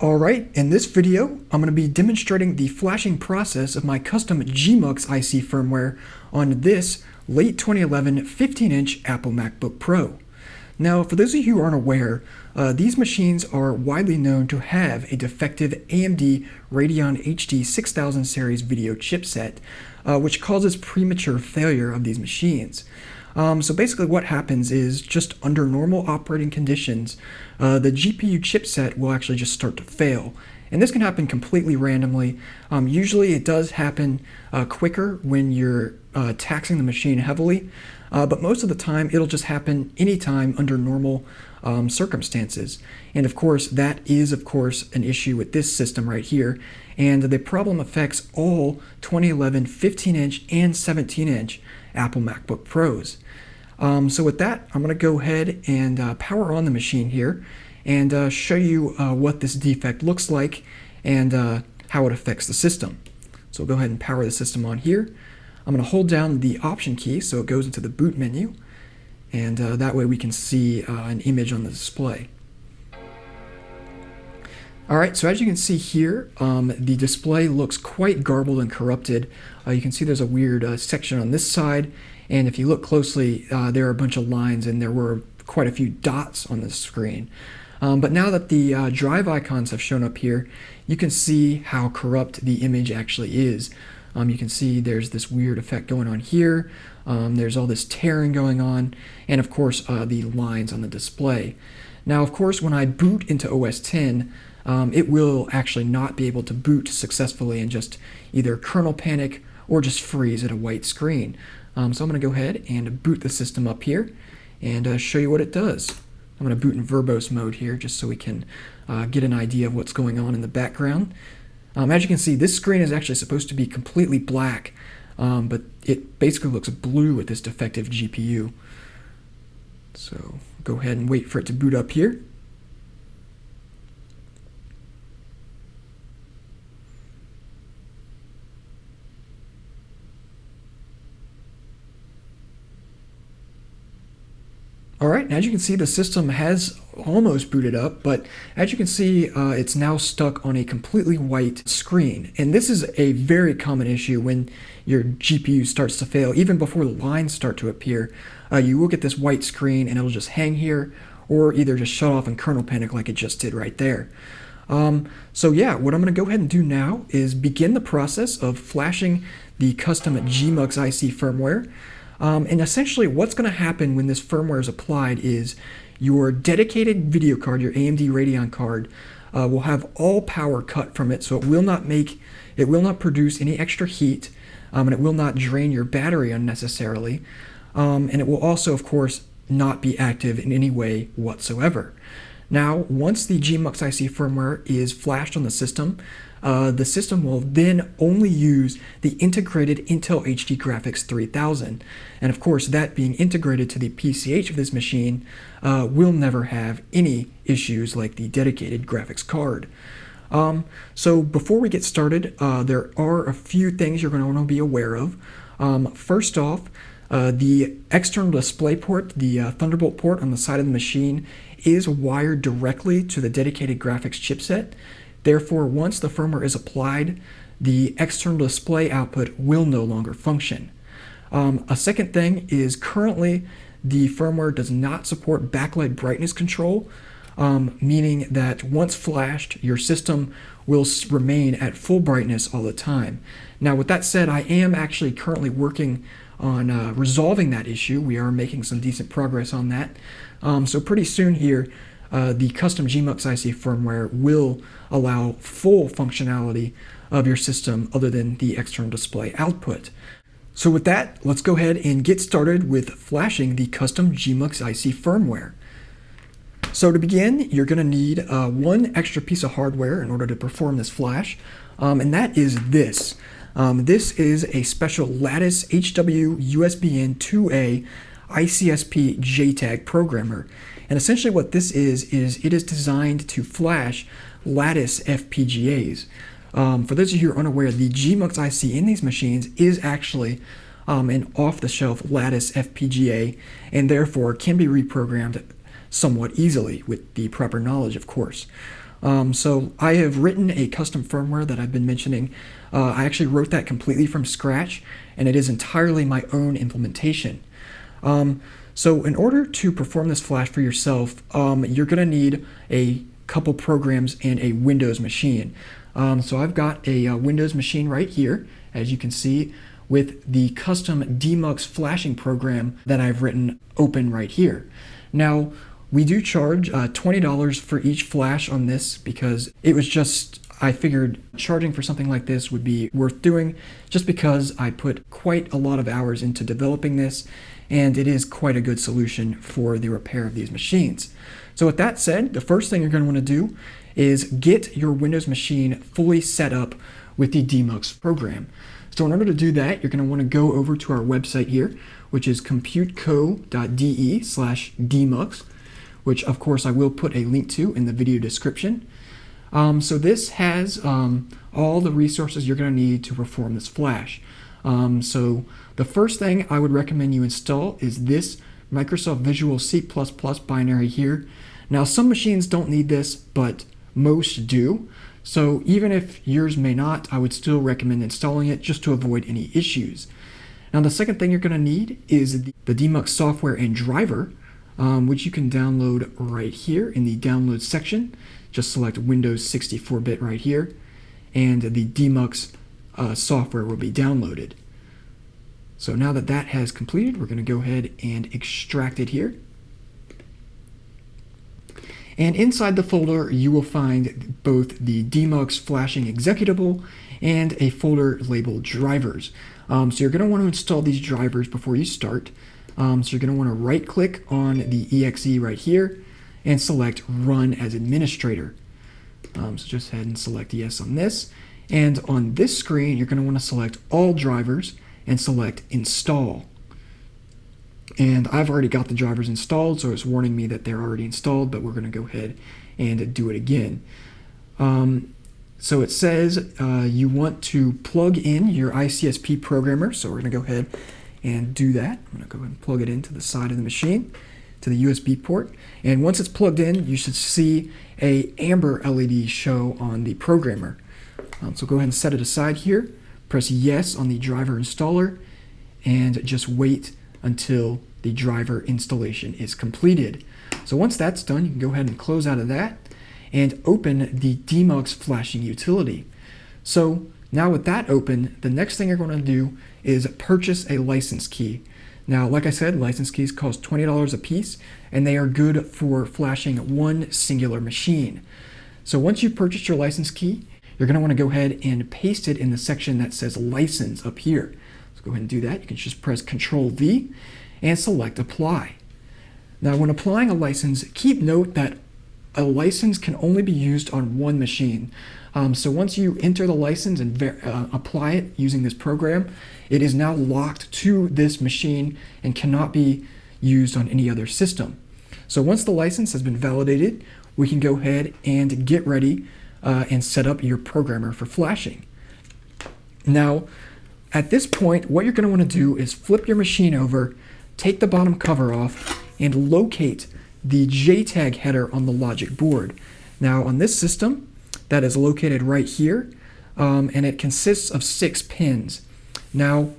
Alright, in this video, I'm going to be demonstrating the flashing process of my custom gMux IC firmware on this late 2011 15-inch Apple MacBook Pro. Now, for those of you who aren't aware, these machines are widely known to have a defective AMD Radeon HD 6000 series video chipset, which causes premature failure of these machines. So basically what happens is, just under normal operating conditions, the GPU chipset will actually just start to fail. And this can happen completely randomly. Usually it does happen quicker when you're taxing the machine heavily, but most of the time it'll just happen anytime under normal circumstances. And of course that is an issue with this system right here, and the problem affects all 2011 15-inch and 17-inch Apple MacBook Pros. So with that, I'm going to go ahead and power on the machine here and show you what this defect looks like and how it affects the system. So we'll go ahead and power the system on here. I'm going to hold down the Option key so it goes into the boot menu, and that way we can see an image on the display. Alright, so as you can see here, the display looks quite garbled and corrupted. You can see there's a weird section on this side, and if you look closely, there are a bunch of lines and there were quite a few dots on the screen. But now that the drive icons have shown up here, you can see how corrupt the image actually is. You can see there's this weird effect going on here, there's all this tearing going on, and of course the lines on the display. Now of course when I boot into OS X, it will actually not be able to boot successfully and just either kernel panic or just freeze at a white screen. So I'm going to go ahead and boot the system up here and show you what it does. I'm going to boot in verbose mode here just so we can get an idea of what's going on in the background. As you can see, this screen is actually supposed to be completely black, but it basically looks blue with this defective GPU. So go ahead and wait for it to boot up here. Alright, as you can see, the system has almost booted up, but as you can see, it's now stuck on a completely white screen. And this is a very common issue when your GPU starts to fail. Even before the lines start to appear, you will get this white screen and it'll just hang here, or either just shut off and kernel panic like it just did right there. So yeah, what I'm going to go ahead and do now is begin the process of flashing the custom gMux IC firmware. And essentially what's going to happen when this firmware is applied is your dedicated video card, your AMD Radeon card, will have all power cut from it, so it will not produce any extra heat, and it will not drain your battery unnecessarily, and it will also, of course, not be active in any way whatsoever. Now, once the gMux IC firmware is flashed on the system will then only use the integrated Intel HD Graphics 3000. And of course, that being integrated to the PCH of this machine will never have any issues like the dedicated graphics card. So before we get started, there are a few things you're going to want to be aware of. First off, the external display port, the Thunderbolt port on the side of the machine, is wired directly to the dedicated graphics chipset. Therefore, once the firmware is applied, the external display output will no longer function. A second thing is, currently the firmware does not support backlight brightness control, meaning that once flashed, your system will remain at full brightness all the time. Now with that said, I am actually currently working on resolving that issue. We are making some decent progress on that. So pretty soon here, the custom gMux IC firmware will allow full functionality of your system other than the external display output. So with that, let's go ahead and get started with flashing the custom gMux IC firmware. So to begin, you're going to need one extra piece of hardware in order to perform this flash, and that is this. This is a special Lattice HW USBN 2A ICSP JTAG programmer. And essentially what this is it is designed to flash Lattice FPGAs. For those of you who are unaware, the gMux IC in these machines is actually an off-the-shelf Lattice FPGA, and therefore can be reprogrammed somewhat easily with the proper knowledge, of course. So I have written a custom firmware that I've been mentioning. I actually wrote that completely from scratch, and it is entirely my own implementation. So in order to perform this flash for yourself, you're going to need a couple programs and a Windows machine. So I've got a Windows machine right here, as you can see, with the custom DeMux flashing program that I've written open right here. Now, we do charge $20 for each flash on this because it was just, I figured charging for something like this would be worth doing just because I put quite a lot of hours into developing this, and it is quite a good solution for the repair of these machines. So with that said, the first thing you're going to want to do is get your Windows machine fully set up with the DeMux program. So in order to do that, you're going to want to go over to our website here, which is computeco.de/DeMux, which of course I will put a link to in the video description. So this has all the resources you're going to need to perform this flash. So the first thing I would recommend you install is this Microsoft Visual C++ binary here. Now some machines don't need this, but most do. So even if yours may not, I would still recommend installing it just to avoid any issues. Now the second thing you're going to need is the DeMux software and driver, which you can download right here in the download section. Just select Windows 64-bit right here, and the DeMux software will be downloaded. So now that that has completed, we're going to go ahead and extract it here. And inside the folder, you will find both the DeMux flashing executable and a folder labeled drivers. So you're going to want to install these drivers before you start. So you're going to want to right click on the exe right here and select Run as Administrator. So just head and select Yes on this. And on this screen, you're going to want to select All Drivers and select Install. And I've already got the drivers installed, so it's warning me that they're already installed, but we're going to go ahead and do it again. So it says you want to plug in your ICSP programmer, so we're going to go ahead and do that. I'm going to go ahead and plug it into the side of the machine, to the USB port. And once it's plugged in, you should see a amber LED show on the programmer. So go ahead and set it aside here, press Yes on the driver installer, and just wait until the driver installation is completed. So once that's done, you can go ahead and close out of that and open the DeMux flashing utility. So now with that open, the next thing you're going to do is purchase a license key. Now, like I said, license keys cost $20 a piece, and they are good for flashing one singular machine. So once you've purchased your license key, you're going to want to go ahead and paste it in the section that says license up here. So go ahead and do that. You can just press Ctrl-V and select Apply. Now, when applying a license, keep note that a license can only be used on one machine. So once you enter the license and apply it using this program, it is now locked to this machine and cannot be used on any other system. So once the license has been validated, we can go ahead and get ready and set up your programmer for flashing. Now, at this point, what you're going to want to do is flip your machine over, take the bottom cover off, and locate the JTAG header on the logic board. Now, on this system, that is located right here, and it consists of 6 pins. Now,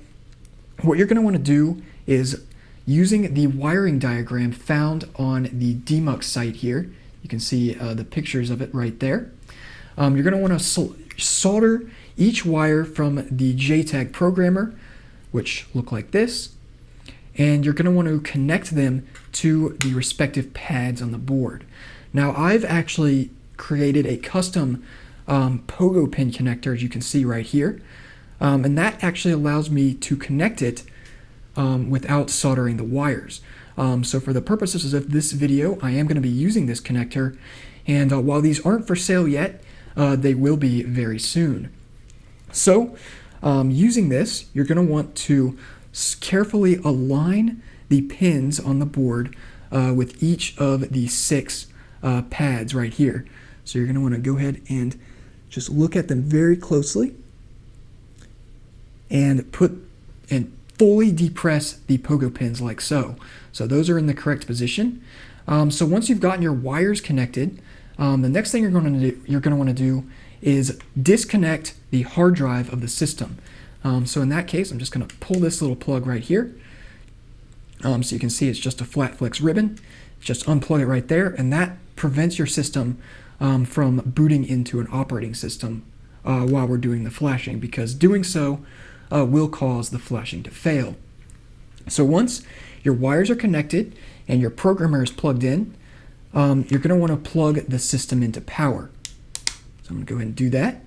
what you're going to want to do is, using the wiring diagram found on the DeMux site here, you can see the pictures of it right there. You're going to want to solder each wire from the JTAG programmer, which look like this, and you're going to want to connect them to the respective pads on the board. Now, I've actually created a custom pogo pin connector, as you can see right here, and that actually allows me to connect it without soldering the wires. So for the purposes of this video, I am going to be using this connector, and while these aren't for sale yet, they will be very soon. So using this, you're going to want to carefully align the pins on the board with each of the 6 pads right here. So you're going to want to go ahead and just look at them very closely and fully depress the pogo pins like so. So those are in the correct position. So once you've gotten your wires connected, The next thing you're going to want to do is disconnect the hard drive of the system. So in that case, I'm just going to pull this little plug right here. So you can see it's just a flat flex ribbon. Just unplug it right there, and that prevents your system from booting into an operating system while we're doing the flashing, because doing so will cause the flashing to fail. So once your wires are connected and your programmer is plugged in, you're going to want to plug the system into power. So I'm going to go ahead and do that.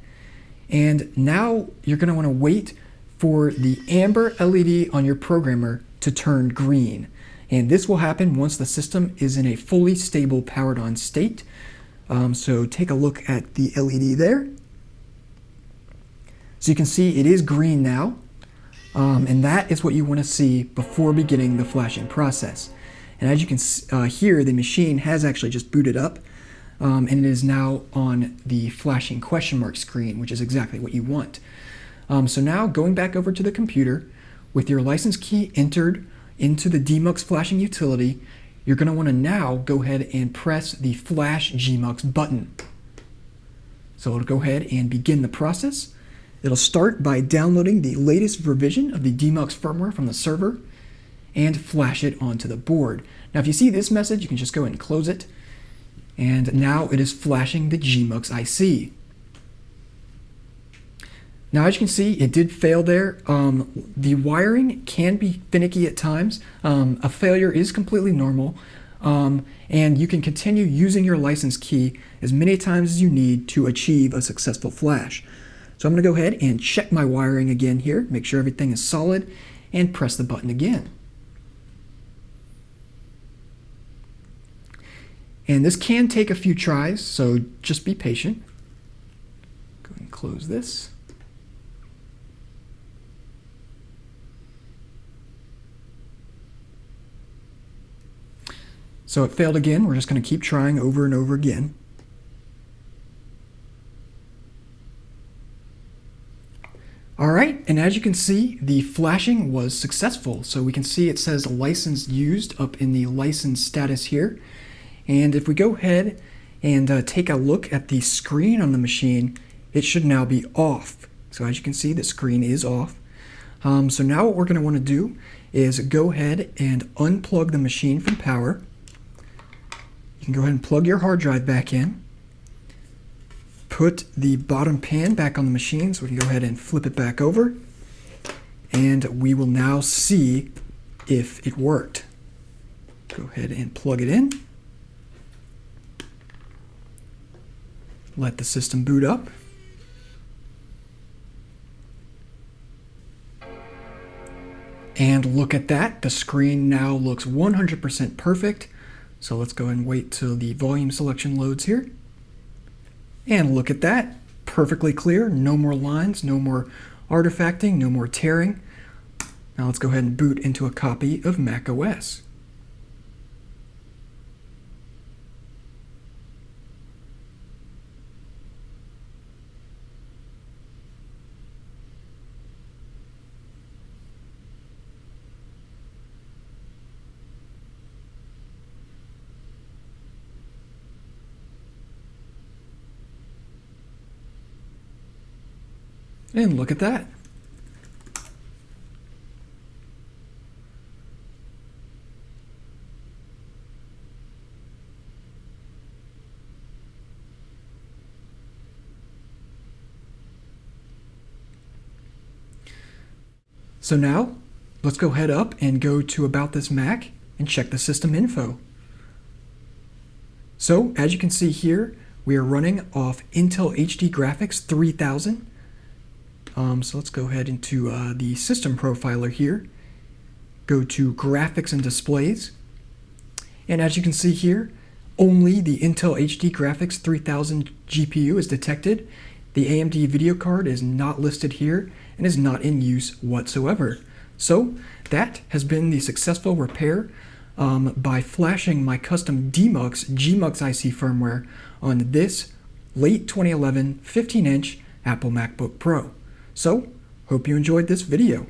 And now you're going to want to wait for the amber LED on your programmer to turn green. And this will happen once the system is in a fully stable powered on state. So take a look at the LED there. So you can see it is green now. And that is what you want to see before beginning the flashing process. And as you can hear, the machine has actually just booted up, and it is now on the flashing question mark screen, which is exactly what you want. So now going back over to the computer, with your license key entered into the DeMux flashing utility, you're going to want to now go ahead and press the Flash gMux button. So it'll go ahead and begin the process. It'll start by downloading the latest revision of the DeMux firmware from the server and flash it onto the board. Now if you see this message, you can just go ahead and close it. And now it is flashing the gMux IC. Now as you can see, it did fail there. The wiring can be finicky at times. A failure is completely normal. And you can continue using your license key as many times as you need to achieve a successful flash. So I'm going to go ahead and check my wiring again here, make sure everything is solid, and press the button again. And this can take a few tries, so just be patient. Go ahead and close this. So it failed again. We're just going to keep trying over and over again. All right, and as you can see, the flashing was successful. So we can see it says license used up in the license status here. And if we go ahead and take a look at the screen on the machine, it should now be off. So as you can see, the screen is off. So now what we're going to want to do is go ahead and unplug the machine from power. You can go ahead and plug your hard drive back in. Put the bottom pan back on the machine so we can go ahead and flip it back over. And we will now see if it worked. Go ahead and plug it in. Let the system boot up. And look at that, the screen now looks 100% perfect. So let's go ahead and wait till the volume selection loads here. And look at that, perfectly clear, no more lines, no more artifacting, no more tearing. Now let's go ahead and boot into a copy of Mac OS. And look at that. So now, let's go head up and go to About This Mac and check the system info. So, as you can see here, we are running off Intel HD Graphics 3000. So let's go ahead into the system profiler here. Go to Graphics and Displays. And as you can see here, only the Intel HD Graphics 3000 GPU is detected. The AMD video card is not listed here and is not in use whatsoever. So that has been the successful repair by flashing my custom DeMux gMux IC firmware on this late 2011 15-inch Apple MacBook Pro. So, hope you enjoyed this video.